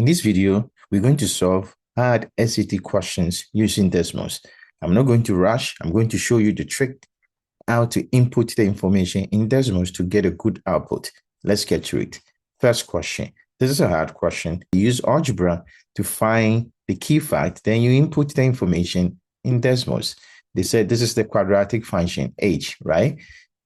In this video, we're going to solve hard SAT questions using Desmos. I'm not going to rush. I'm going to show you the trick how to input the information in Desmos to get a good output. Let's get to it. First question. This is a hard question. You use algebra to find the key fact, then you input the information in Desmos. They said this is the quadratic function h, right?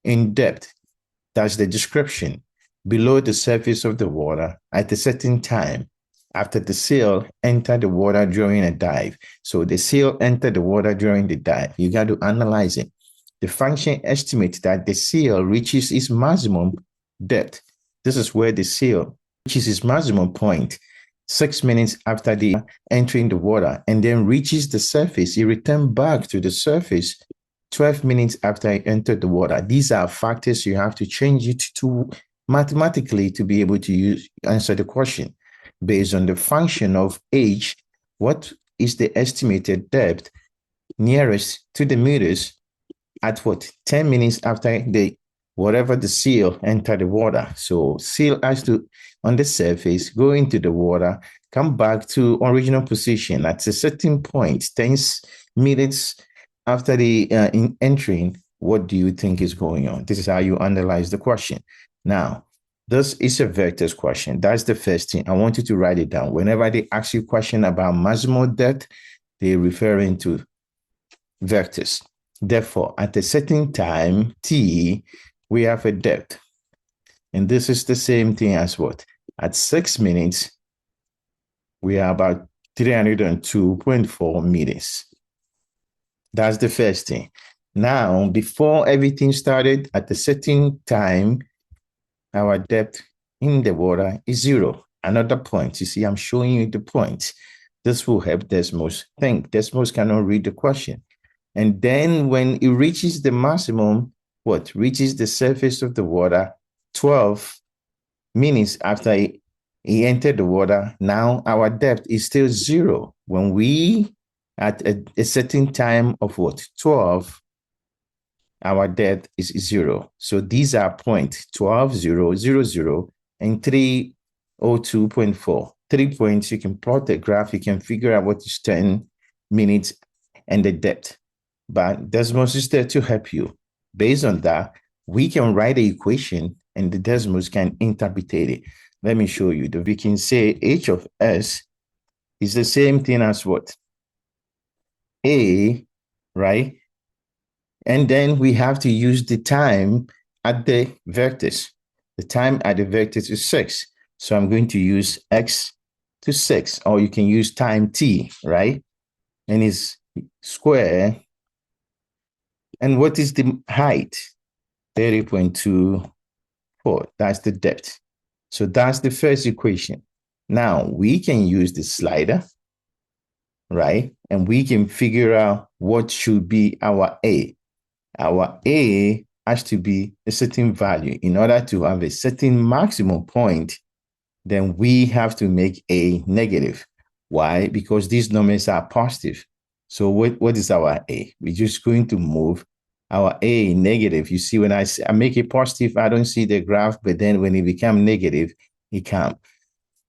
In depth, that's the description. Below the surface of the water at a certain time after the sail entered the water during a dive. So the sail entered the water during the dive. You got to analyze it. The function estimates that the sail reaches its maximum depth. This is where the sail reaches its maximum point 6 minutes after the entering the water and then reaches the surface. It returned back to the surface 12 minutes after it entered the water. These are factors you have to change it to mathematically to be able to answer the question. Based on the function of h, what is the estimated depth nearest to the meters at what? 10 minutes after whatever the sail entered the water. So sail has to, on the surface, go into the water, come back to original position at a certain point, 10 minutes after the entering. What do you think is going on? This is how you analyze the question. Now, this is a Vertex question. That's the first thing. I want you to write it down. Whenever they ask you a question about maximal depth, they're referring to Vertex. Therefore, at a certain time, t, we have a depth. And this is the same thing as what? At 6 minutes, we are about 302.4 meters. That's the first thing. Now, before everything started, at a certain time, our depth in the water is 0. Another point. You see, I'm showing you the points. This will help Desmos think. Desmos cannot read the question. And then when it reaches the maximum, what? Reaches the surface of the water 12 minutes after he entered the water. Now our depth is still 0. When we, at a certain time of what? 12, our depth is 0. So these are points 12, 0, 0, 0, and 302.4. 3 points. You can plot the graph. You can figure out what is 10 minutes and the depth. But Desmos is there to help you. Based on that, we can write the equation and the Desmos can interpret it. Let me show you. We can say h of s is the same thing as what? A, right? And then we have to use the time at the vertex. The time at the vertex is 6. So I'm going to use x to 6, or you can use time t, right? And it's square. And what is the height? 30.24. That's the depth. So that's the first equation. Now we can use the slider, right? And we can figure out what should be our A. Our A has to be a certain value. In order to have a certain maximum point, then we have to make A negative. Why? Because these numbers are positive. So what is our A? We're just going to move our A negative. You see, when I make it positive, I don't see the graph, but then when it becomes negative, it comes.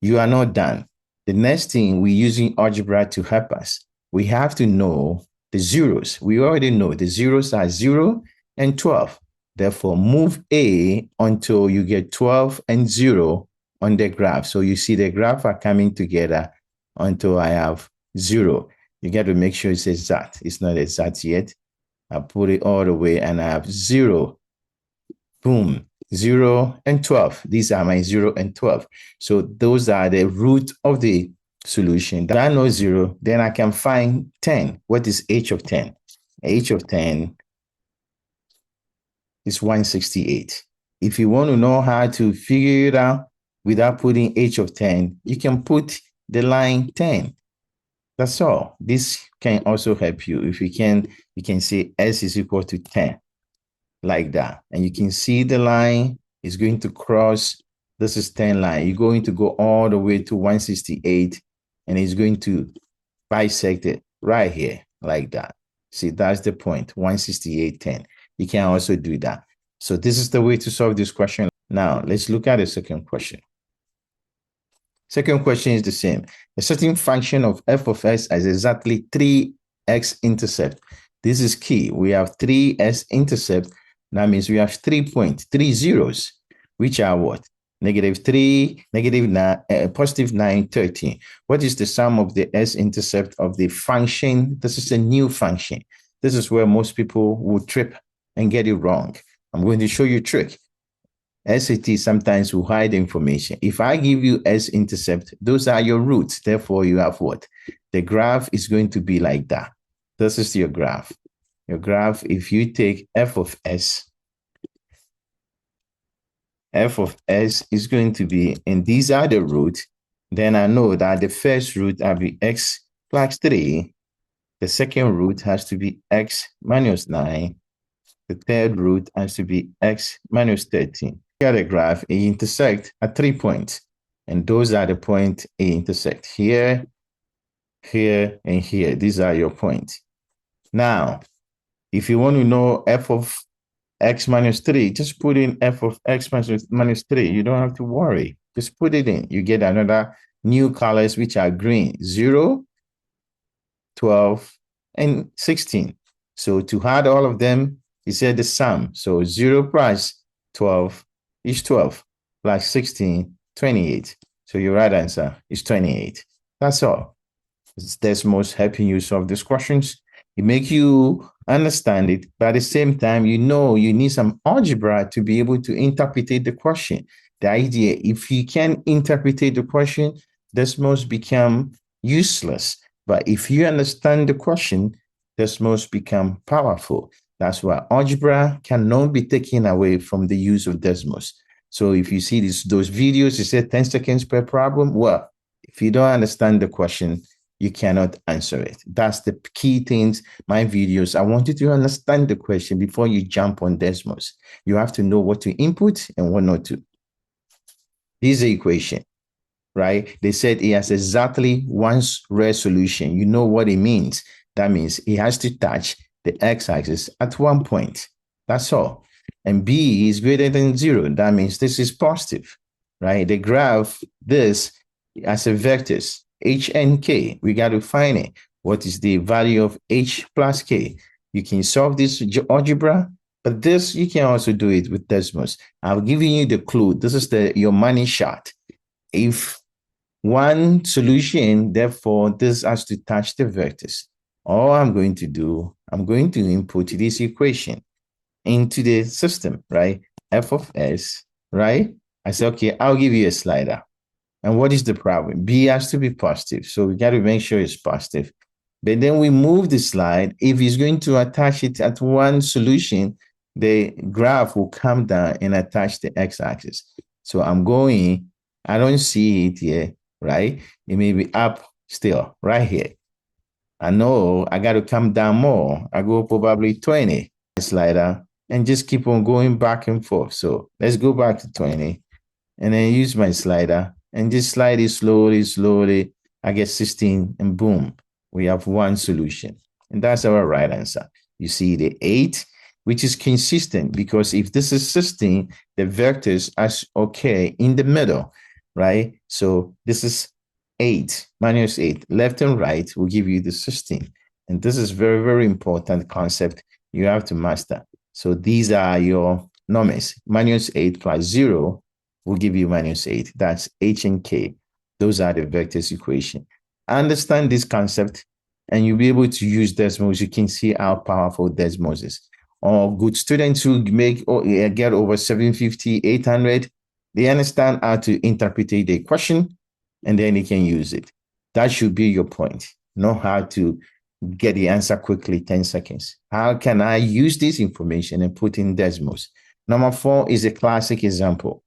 You are not done. The next thing, we're using algebra to help us. We have to know the zeros. We already know the zeros are 0 and 12. Therefore, move A until you get 12 and 0 on the graph. So you see the graph are coming together until I have 0. You got to make sure it's exact. It's not exact yet. I put it all the way and I have 0. Boom. 0 and 12. These are my 0 and 12. So those are the root of the solution. If I know 0, then I can find 10. What is h of 10? H of 10 is 168. If you want to know how to figure it out without putting h of 10, you can put the line 10. That's all. This can also help you. If you can say s is equal to 10, like that. And you can see the line is going to cross. This is 10 line. You're going to go all the way to 168, and it's going to bisect it right here, like that. See, that's the point, 168.10. You can also do that. So this is the way to solve this question. Now, let's look at the second question. Second question is the same. A certain function of f of s has exactly 3x-intercept. This is key. We have 3s-intercept. That means we have 3 points, 3 zeros, which are what? -3, -9, +9, 13. What is the sum of the s-intercept of the function? This is a new function. This is where most people will trip and get it wrong. I'm going to show you a trick. SAT sometimes will hide information. If I give you s-intercept, those are your roots. Therefore, you have what? The graph is going to be like that. This is your graph. Your graph, if you take f of s is going to be, and these are the roots, then I know that the first root will be x plus 3. The second root has to be x minus 9. The third root has to be x minus 13. Here the graph, it intersect at 3 points. And those are the points it intersect. Here, here, and here. These are your points. Now, if you want to know f of x minus 3, just put in f of x minus 3. You don't have to worry. Just put it in. You get another new colors, which are green. 0, 12, and 16. So to add all of them, he said the sum. So 0 plus 12 is 12, plus 16, 28. So your right answer is 28. That's all. It's Desmos helping you solve these questions. It makes you understand it, but at the same time, you know you need some algebra to be able to interpret the question. The idea, if you can interpret the question, Desmos become useless. But if you understand the question, Desmos become powerful. That's why algebra cannot be taken away from the use of Desmos. So if you see those videos, it said 10 seconds per problem. Well, if you don't understand the question, you cannot answer it. That's the key things, my videos. I want you to understand the question before you jump on Desmos. You have to know what to input and what not to. This is the equation, right? They said it has exactly one resolution. You know what it means. That means it has to touch the x-axis at 1 point. That's all. And b is greater than 0. That means this is positive, right? The graph, this as a vectors, h and k, we got to find it. What is the value of h plus k? You can solve this algebra, but this, you can also do it with Desmos. I've given you the clue. This is your money shot. If one solution, therefore, this has to touch the vectors. All I'm going to do, I'm going to input this equation into the system, right? F of s, right? I say, okay, I'll give you a slider. And what is the problem? B has to be positive. So we got to make sure it's positive. But then we move the slide. If he's going to attach it at one solution, the graph will come down and attach the x-axis. So I'm going, I don't see it here, right? It may be up still, right here. I know I got to come down more. I go probably 20 slider and just keep on going back and forth. So let's go back to 20 and then use my slider and just slide it slowly, slowly. I get 16 and boom, we have one solution. And that's our right answer. You see the 8, which is consistent because if this is 16, the vectors are okay in the middle, right? So this is 8 minus 8, left and right will give you the 16. And this is very, very important concept you have to master. So these are your numbers. Minus 8 plus 0 will give you minus 8. That's h and k. Those are the vectors equation. Understand this concept and you'll be able to use Desmos. You can see how powerful Desmos is. Or good students who get over 750, 800, they understand how to interpret the question and then they can use it. That should be your point. Know how to get the answer quickly, 10 seconds. How can I use this information and put in Desmos? Number 4 is a classic example.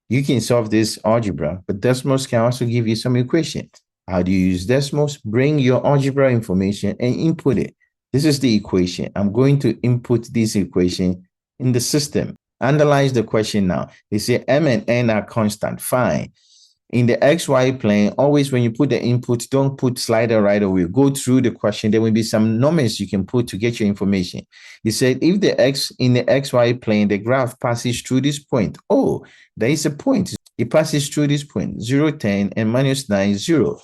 You can solve this algebra, but Desmos can also give you some equation. How do you use Desmos? Bring your algebra information and input it. This is the equation. I'm going to input this equation in the system. Analyze the question now. They say M and N are constant. Fine. In the XY plane, always when you put the input, don't put slider right away. Go through the question. There will be some numbers you can put to get your information. He said, if the X in the XY plane, the graph passes through this point. Oh, there is a point. It passes through this point, 0, 10, and minus 9, 0.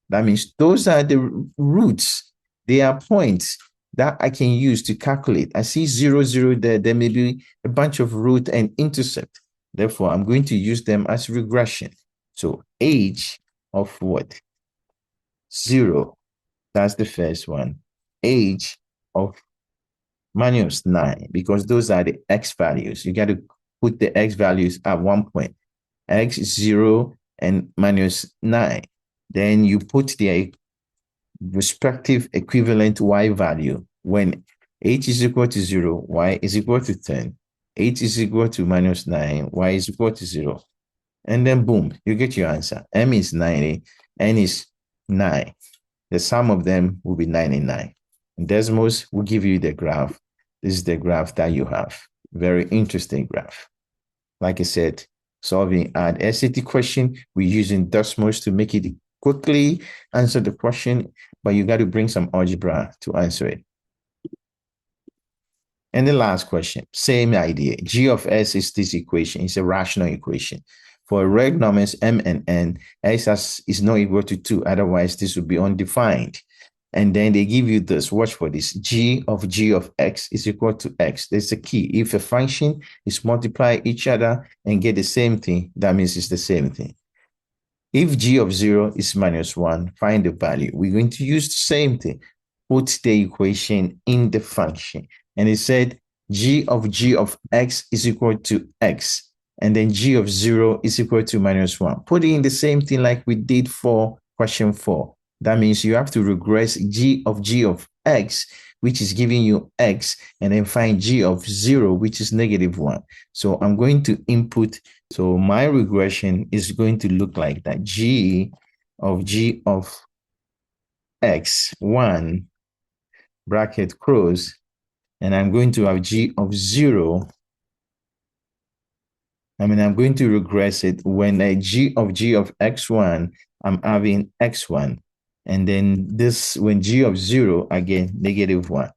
That means those are the roots. They are points that I can use to calculate. I see 0, 0 there. There may be a bunch of root and intercept. Therefore, I'm going to use them as regression. So age of what? 0. That's the first one. Age of minus 9, because those are the x values. You got to put the x values at one point. X is 0 and minus 9. Then you put the respective equivalent y value. When h is equal to 0, y is equal to 10. H is equal to minus 9, y is equal to 0. And then boom, you get your answer. M is 90, N is 9. The sum of them will be 99. And Desmos will give you the graph. This is the graph that you have. Very interesting graph. Like I said, solving an SAT question, we're using Desmos to make it quickly answer the question, but you got to bring some algebra to answer it. And the last question, same idea. G of S is this equation. It's a rational equation. For regular numbers m and n, x is not equal to 2. Otherwise, this would be undefined. And then they give you this. Watch for this. G of x is equal to x. That's the key. If a function is multiply each other and get the same thing, that means it's the same thing. If g of 0 is minus 1, find the value. We're going to use the same thing. Put the equation in the function. And it said g of x is equal to x. And then g of 0 is equal to minus 1. Put in the same thing like we did for question 4. That means you have to regress g of x, which is giving you x, and then find g of 0, which is negative 1. So I'm going to input. So my regression is going to look like that. G of x, 1, bracket close, and I'm going to have g of 0. I'm going to regress it when a g of x1, I'm having x1. And then this, when g of 0, again, negative 1.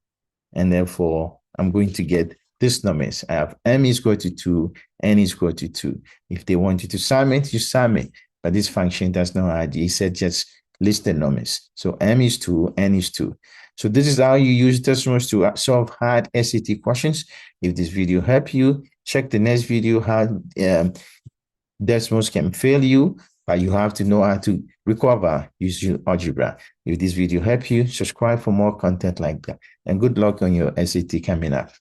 And therefore, I'm going to get this numbers. I have m is equal to 2, n is equal to 2. If they want you to sum it, you sum it. But this function does not add. It said just list the numbers. So m is 2, n is 2. So this is how you use Desmos to solve hard SAT questions. If this video helped you, check the next video how Desmos can fail you, but you have to know how to recover using algebra. If this video helped you, subscribe for more content like that. And good luck on your SAT coming up.